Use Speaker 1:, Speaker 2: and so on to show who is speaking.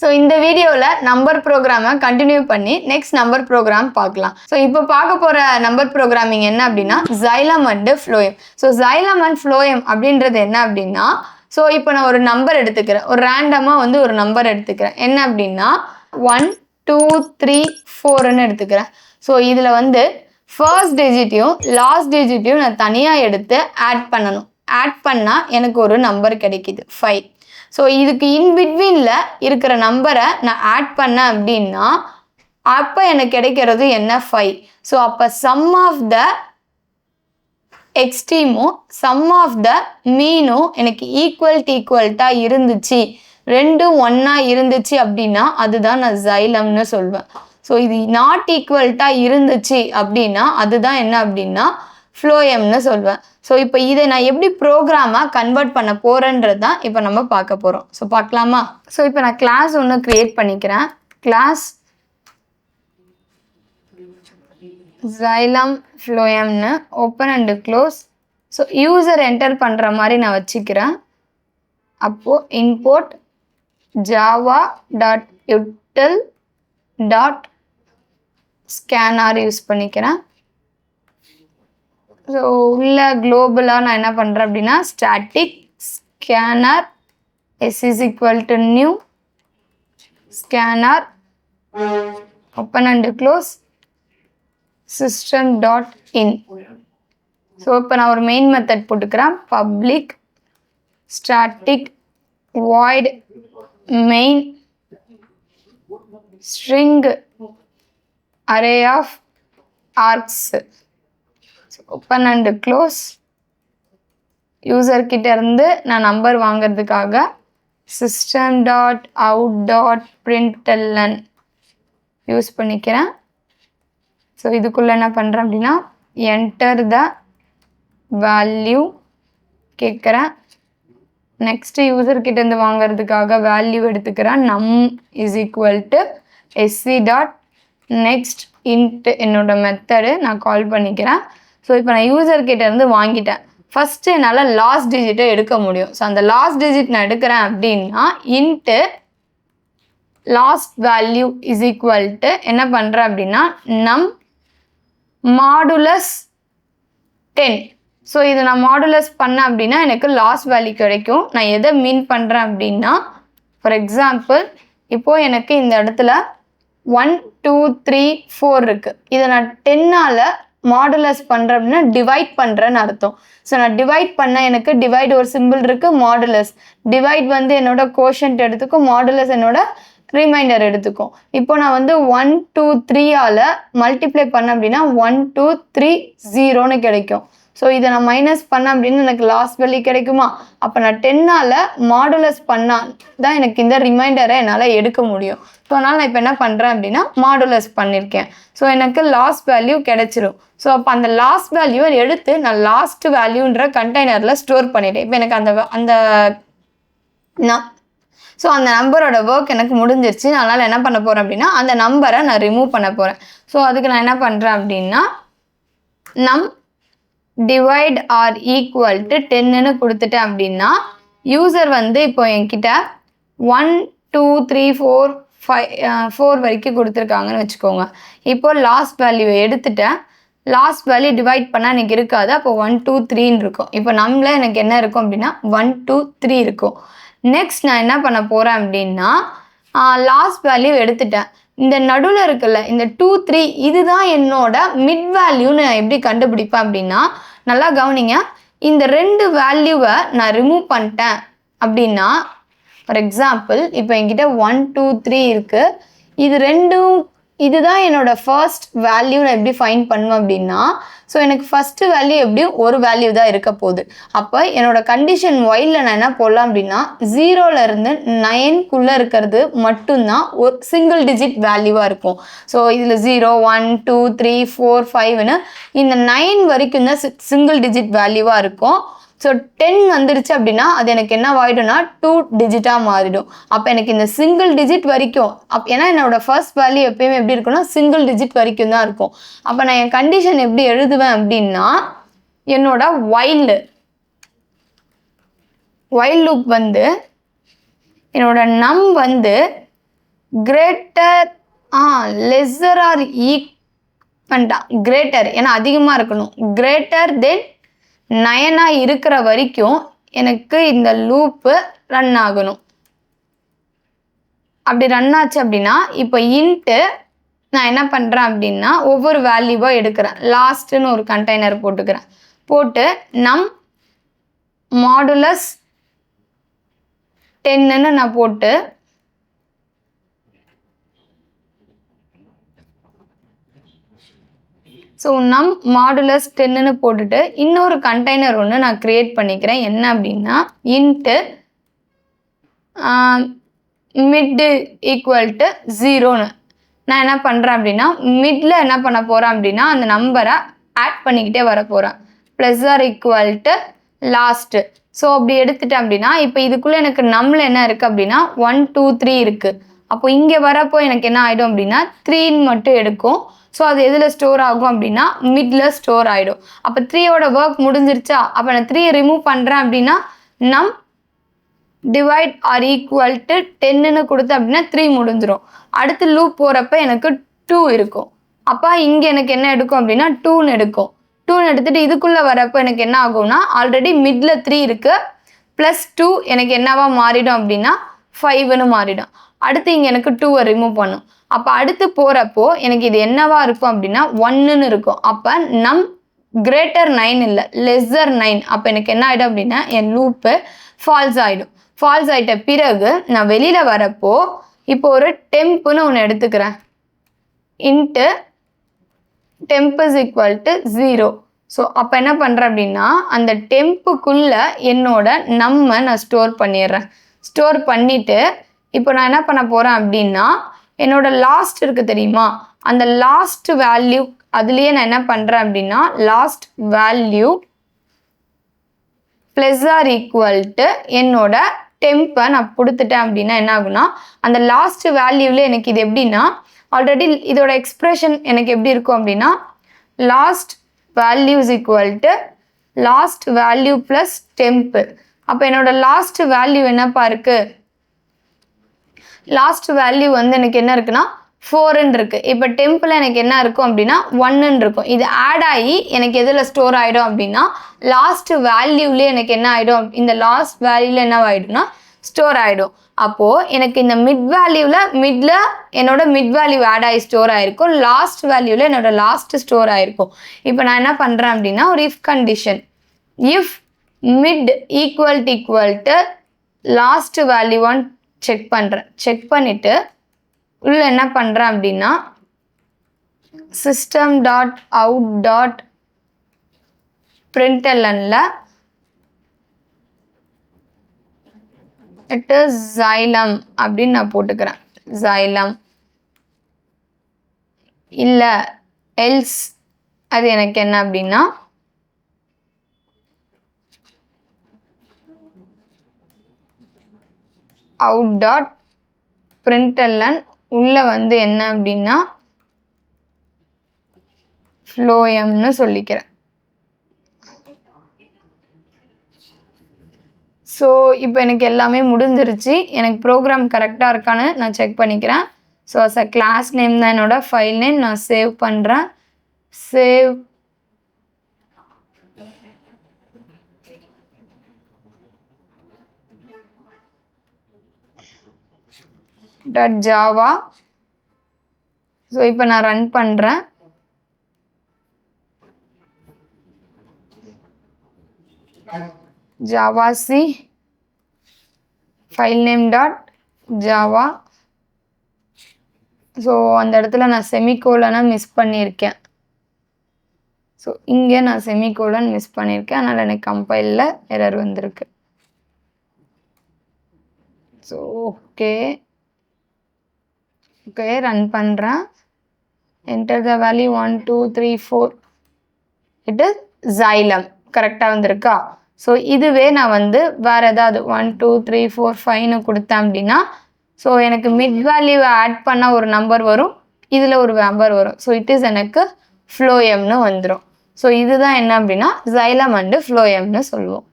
Speaker 1: So இந்த வீடியோவில் number ப்ரோக்ராமை கண்டினியூ பண்ணி நெக்ஸ்ட் நம்பர் ப்ரோக்ராம் பார்க்கலாம். ஸோ இப்போ பார்க்க போகிற நம்பர் ப்ரோக்ராமிங் என்ன அப்படின்னா xylem and phloem. So xylem and phloem அப்படின்றது என்ன அப்படின்னா, ஸோ இப்போ நான் ஒரு நம்பர் எடுத்துக்கிறேன், ஒரு ரேண்டமாக வந்து ஒரு நம்பர் எடுத்துக்கிறேன். என்ன அப்படின்னா 1 2 3 4ன்னு எடுத்துக்கிறேன். ஸோ இதில் வந்து ஃபர்ஸ்ட் டிஜிட்டையும் லாஸ்ட் டிஜிட்டையும் நான் தனியாக எடுத்து ஆட் பண்ணணும். ஆட் பண்ணால் எனக்கு ஒரு நம்பர் கிடைக்கிது 5. ஸோ இதுக்கு இன்பிட்வீனில் இருக்கிற நம்பரை நான் ஆட் பண்ணேன் அப்படின்னா அப்போ எனக்கு கிடைக்கிறது என்ன 5. ஸோ அப்போ சம் ஆஃப் த எக்ஸ்ட்ரீமும் சம் ஆஃப் த மீனும் எனக்கு ஈக்குவல்ட்டாக இருந்துச்சு, ரெண்டும் ஒன்றா இருந்துச்சு அப்படின்னா அதுதான் நான் xylemனு சொல்வேன். ஸோ இது நாட் ஈக்குவல்ட்டாக இருந்துச்சு அப்படின்னா அதுதான் என்ன அப்படின்னா ஃப்ளோயம்னு சொல்வேன். ஸோ இப்போ இதை நான் எப்படி ப்ரோக்ராமாக கன்வெர்ட் பண்ண போகிறேன்றது தான் இப்போ நம்ம பார்க்க போகிறோம். ஸோ பார்க்கலாமா? ஸோ இப்போ நான் கிளாஸ் ஒன்று க்ரியேட் பண்ணிக்கிறேன். கிளாஸ் xylem ஃப்ளோயம்னு open and close. So user enter பண்ணுற மாதிரி நான் வச்சுக்கிறேன். அப்போது இம்போர்ட் java.util.scanr யூஸ் பண்ணிக்கிறேன். ஸோ உள்ள குளோபலாக நான் என்ன பண்ணுறேன் அப்படின்னா static scanner new scanner open and close system.in. So இப்போ நான் ஒரு மெயின் மெத்தட் போட்டுக்கிறேன். Public static void main string array of args. Open and close. யூசர்கிட்ட இருந்து நான் நம்பர் வாங்கிறதுக்காக system.out.println யூஸ் பண்ணிக்கிறேன். ஸோ இதுக்குள்ளே என்ன பண்ணுறேன் அப்படின்னா என்டர் த வேல்யூ கேட்குறேன். நெக்ஸ்ட்டு யூசர்கிட்டேருந்து வாங்கிறதுக்காக வேல்யூ எடுத்துக்கிறேன். num is equal to sc.next int என்னோட மெத்தடு நான் கால் பண்ணிக்கிறேன். ஸோ இப்போ நான் யூசர்கிட்ட இருந்து வாங்கிட்டேன். ஃபஸ்ட்டு என்னால் லாஸ்ட் டிஜிட்டை எடுக்க முடியும். ஸோ அந்த லாஸ்ட் டிஜிட் நான் எடுக்கிறேன் அப்படின்னா into last value is equal to என்ன பண்ணுறேன் அப்படின்னா நம் மாடுலஸ் 10. ஸோ இது நான் மாடுலஸ் பண்ணேன் அப்படின்னா எனக்கு லாஸ்ட் வேல்யூ கிடைக்கும். நான் எதை மீன் பண்ணுறேன் அப்படின்னா ஃபார் எக்ஸாம்பிள் இப்போது எனக்கு இந்த இடத்துல 1 2 3 4 இருக்குது. இதை நான் 10ஆல் மாடுலஸ் பண்ணுறேன் அப்படின்னா டிவைட் பண்ணுறேன்னு அர்த்தம். ஸோ நான் டிவைட் பண்ண எனக்கு டிவைட் ஒரு சிம்பிள் இருக்குது, மாடுலஸ். டிவைட் வந்து என்னோட கோஷன்ட் எடுத்துக்கும், மாடுலஸ் என்னோட ரிமைண்டர் எடுத்துக்கும். இப்போ நான் வந்து 1 2 3ஆல் மல்டிப்ளை பண்ணேன் அப்படின்னா 1 2 3 0ன்னு கிடைக்கும். ஸோ இதை நான் மைனஸ் பண்ணேன் அப்படின்னு எனக்கு லாஸ்ட் வேல்யூ கிடைக்குமா? அப்போ நான் 10ஆல் மாடுலஸ் பண்ணால் தான் எனக்கு இந்த ரிமைண்டரை என்னால் எடுக்க முடியும். ஸோ அதனால் நான் இப்போ என்ன பண்ணுறேன் அப்படின்னா மாடுலஸ் பண்ணியிருக்கேன். ஸோ எனக்கு லாஸ்ட் வேல்யூ கிடைச்சிரும். ஸோ அப்போ அந்த லாஸ்ட் வேல்யூவை எடுத்து நான் லாஸ்ட் வேல்யூன்ற கண்டெய்னரில் ஸ்டோர் பண்ணிட்டேன். இப்போ எனக்கு ஸோ அந்த நம்பரோட ஒர்க் எனக்கு முடிஞ்சிருச்சு. அதனால் என்ன பண்ண போகிறேன் அப்படின்னா அந்த நம்பரை நான் ரிமூவ் பண்ண போகிறேன். ஸோ அதுக்கு நான் என்ன பண்ணுறேன் அப்படின்னா நம் டிவைட் ஆர் ஈக்குவல் டு 10ன்னு கொடுத்துட்டேன் அப்படின்னா யூசர் வந்து இப்போ என்கிட்ட 1 2 3 4 5 வரைக்கும் கொடுத்துருக்காங்கன்னு வச்சுக்கோங்க. இப்போது லாஸ்ட் வேல்யூவை எடுத்துட்டேன். லாஸ்ட் வேல்யூ டிவைட் பண்ணால் எனக்கு இருக்காது. அப்போ 1 2 3ன்னு இருக்கும். இப்போ நம்மள எனக்கு என்ன இருக்கும் அப்படின்னா 1 2 3 இருக்கும். நெக்ஸ்ட் நான் என்ன பண்ண போகிறேன் அப்படின்னா லாஸ்ட் வேல்யூ எடுத்துட்டேன். இந்த நடுவில் இருக்குல்ல இந்த 2 3 இதுதான் என்னோட மிட் வேல்யூன்னு நான் எப்படி கண்டுபிடிப்பேன் அப்படின்னா நல்லா கவனிங்க. இந்த 2 வேல்யூவை நான் ரிமூவ் பண்ணிட்டேன் அப்படின்னா ஃபார் எக்ஸாம்பிள் இப்போ என்கிட்ட 1 2 3 இருக்குது. இது ரெண்டும் இதுதான் என்னோட ஃபர்ஸ்ட் வேல்யூ. நான் எப்படி ஃபைண்ட் பண்ணுவேன் அப்படின்னா ஸோ எனக்கு ஃபஸ்ட்டு வேல்யூ எப்படியும் ஒரு வேல்யூ தான் இருக்க போகுது. அப்போ என்னோட கண்டிஷன் ஒயிலில் நான் என்ன போடலாம் அப்படின்னா 0லேருந்து 9க்குள்ளே இருக்கிறது மட்டும்தான் ஒரு சிங்கிள் டிஜிட் வேல்யூவாக இருக்கும். ஸோ இதில் 0 1 2 3 4 5ன்னு இந்த 9 வரைக்கும் தான் சிங்கிள் டிஜிட் வேல்யூவாக இருக்கும். ஸோ 10 வந்துருச்சு அப்படின்னா அது எனக்கு என்ன ஆகிடும்னா 2 டிஜிட்டாக மாறிடும். அப்போ எனக்கு இந்த சிங்கிள் டிஜிட் வரைக்கும் ஏன்னா என்னோட ஃபர்ஸ்ட் வேல்யூ எப்பயுமே எப்படி இருக்குன்னா சிங்கிள் டிஜிட் வரைக்கும் தான் இருக்கும். அப்போ நான் என் கண்டிஷன் எப்படி எழுதுவேன் அப்படின்னா என்னோட ஒயில் லூப் வந்து என்னோட நம் வந்து கிரேட்டர் லெஸ்ஸர் ஆர் பண்ணிட்டான் கிரேட்டர், ஏன்னா அதிகமாக இருக்கணும். கிரேட்டர் தென் 9 இருக்கிற வரைக்கும் எனக்கு இந்த லூப்பு ரன் ஆகணும். அப்படி ரன் ஆச்சு அப்படின்னா இப்போ இன்ட்டு நான் என்ன பண்ணுறேன் அப்படின்னா ஒவ்வொரு வேல்யூவாக எடுக்கிறேன். லாஸ்ட்டுன்னு ஒரு கண்டெய்னர் போட்டுக்கிறேன். போட்டு நம் மாடுலஸ் 10ன்னு நான் போட்டு ஸோ நம் மாடுலஸ் 10ன்னு போட்டுட்டு இன்னொரு கண்டெய்னர் ஒன்று நான் க்ரியேட் பண்ணிக்கிறேன். என்ன அப்படின்னா இன்ட்டு மிட் ஈக்குவல் டு 0ன்னு நான் என்ன பண்ணுறேன் அப்படின்னா மிட்டில் என்ன பண்ண போகிறேன் அப்படின்னா அந்த நம்பரை ஆட் பண்ணிக்கிட்டே வர போகிறேன். Plus or equal to last. So அப்படி எடுத்துட்டேன் அப்படின்னா இப்போ இதுக்குள்ளே எனக்கு நம்மள என்ன இருக்குது அப்படின்னா 1 2 3 இருக்குது. அப்போ இங்கே வரப்போ எனக்கு என்ன ஆகிடும் அப்படின்னா 3ன்னு மட்டும் எடுக்கும். ஸோ அது எதில் ஸ்டோர் ஆகும் அப்படின்னா மிடில் ஸ்டோர் ஆகிடும். அப்போ 3யோட ஒர்க் முடிஞ்சிருச்சா? அப்போ நான் 3 ரிமூவ் பண்ணுறேன் அப்படின்னா நம் டிவைட் ஆர் ஈக்குவல் டு 10ன்னு கொடுத்தேன் அப்படின்னா 3 முடிஞ்சிடும். அடுத்து லூப் போகிறப்ப எனக்கு 2 இருக்கும். அப்போ இங்கே எனக்கு என்ன எடுக்கும் அப்படின்னா 2ன்னு எடுக்கும். 2ன்னு எடுத்துகிட்டு இதுக்குள்ளே வரப்போ எனக்கு என்ன ஆகும்னா ஆல்ரெடி மிடில் 3 இருக்குது ப்ளஸ் 2 எனக்கு என்னவா மாறிடும் அப்படின்னா 5ன்னு மாறிடும். அடுத்து இங்கே எனக்கு 2வை ரிமூவ் பண்ணும். அப்போ அடுத்து போகிறப்போ எனக்கு இது என்னவா இருக்கும் அப்படின்னா 1ன்னு இருக்கும். அப்போ நம் கிரேட்டர் 9 இல்லை லெஸ்ஸர் 9. அப்போ எனக்கு என்ன ஆகிடும் அப்படின்னா என் லூப்பு ஃபால்ஸ் ஆகிடும். ஃபால்ஸ் ஆகிட்ட பிறகு நான் வெளியில் வரப்போ இப்போ ஒரு டெம்ப்னு ஒன்று எடுத்துக்கிறேன். Into temp is equal to 0. So அப்போ என்ன பண்ணுறேன் அப்படின்னா அந்த டெம்ப்புக்குள்ளே என்னோட நான் ஸ்டோர் பண்ணிடுறேன். ஸ்டோர் பண்ணிவிட்டு இப்போ நான் என்ன பண்ண போகிறேன் அப்படின்னா என்னோட லாஸ்ட் இருக்குது தெரியுமா, அந்த லாஸ்ட் வேல்யூ அதுலேயே நான் என்ன பண்ணுறேன் அப்படின்னா last value plus or equal to என்னோட டெம்பை நான் கொடுத்துட்டேன் அப்படின்னா என்ன ஆகுனா அந்த லாஸ்ட் வேல்யூவில் எனக்கு இது எப்படின்னா ஆல்ரெடி இதோட எக்ஸ்பிரஷன் எனக்கு எப்படி இருக்கும் அப்படின்னா last value is equal to last value plus temp. அப்போ என்னோட லாஸ்ட் வேல்யூ என்னப்பா இருக்குது? லாஸ்ட் வேல்யூ வந்து எனக்கு என்ன இருக்குன்னா 4ன்னு இருக்குது. இப்போ டெம்பில் எனக்கு என்ன இருக்கும் அப்படின்னா 1ன்னு இருக்கும். இது ஆட் ஆகி எனக்கு எதில் ஸ்டோர் ஆகிடும் அப்படின்னா லாஸ்ட் வேல்யூலேயே எனக்கு என்ன ஆகிடும், இந்த லாஸ்ட் வேல்யூவில் என்ன ஆகிடும்னா ஸ்டோர் ஆகிடும். அப்போது எனக்கு இந்த மிட் வேல்யூவில் என்னோட மிட் வேல்யூ ஆட் ஆகி ஸ்டோர் ஆகிருக்கும். லாஸ்ட் வேல்யூவில் என்னோட லாஸ்ட் ஸ்டோர் ஆகிருக்கும். இப்போ நான் என்ன பண்ணுறேன் அப்படின்னா ஒரு if condition, if mid equal to last வேல்யூவான்னு செக் பண்ணுறேன். செக் பண்ணிவிட்டு உள்ள என்ன பண்ணுறேன் அப்படின்னா system dot out dot println it is xylem அப்படின்னு நான் போட்டுக்கிறேன். xylem இல்லை எல்ஸ் அது எனக்கு என்ன அப்படின்னா அவுட் டாட் பிரிண்டெல்லன் உள்ள வந்து என்ன அப்படின்னா ஃப்ளோயம்னு சொல்லிக்கிறேன். ஸோ இப்போ எனக்கு எல்லாமே முடிஞ்சிருச்சு. எனக்கு ப்ரோக்ராம் கரெக்டாக இருக்கான்னு நான் செக் பண்ணிக்கிறேன். So as a class name தான் என்னோட ஃபைல் நேம். நான் சேவ் பண்ணுறேன். Save .java. ஸோ இப்போ நான் ரன் பண்ணுறேன். javac file name .java. So அந்த இடத்துல நான் செமிகோலனை மிஸ் பண்ணியிருக்கேன். ஸோ இங்கே நான் செமிகோலன் மிஸ் பண்ணியிருக்கேன். அதனால் எனக்கு கம்பைலில் எரர் வந்திருக்கு. ஸோ ஓகே ரன் பண்ணுறேன். Enter the value 1 2 3 4. It is xylem கரெக்டாக வந்திருக்கா? ஸோ இதுவே நான் வந்து வேறு ஏதாவது 1 2 3 4 5ன்னு கொடுத்தேன் அப்படின்னா ஸோ எனக்கு மிட் வேல்யூவை ஆட் பண்ண ஒரு நம்பர் வரும், இதில் ஒரு நம்பர் வரும். ஸோ இட் இஸ் எனக்கு ஃப்ளோயம்னு வந்துடும். ஸோ இதுதான் என்ன அப்படின்னா xylem அண்டு ஃப்ளோயம்னு சொல்லுவோம்.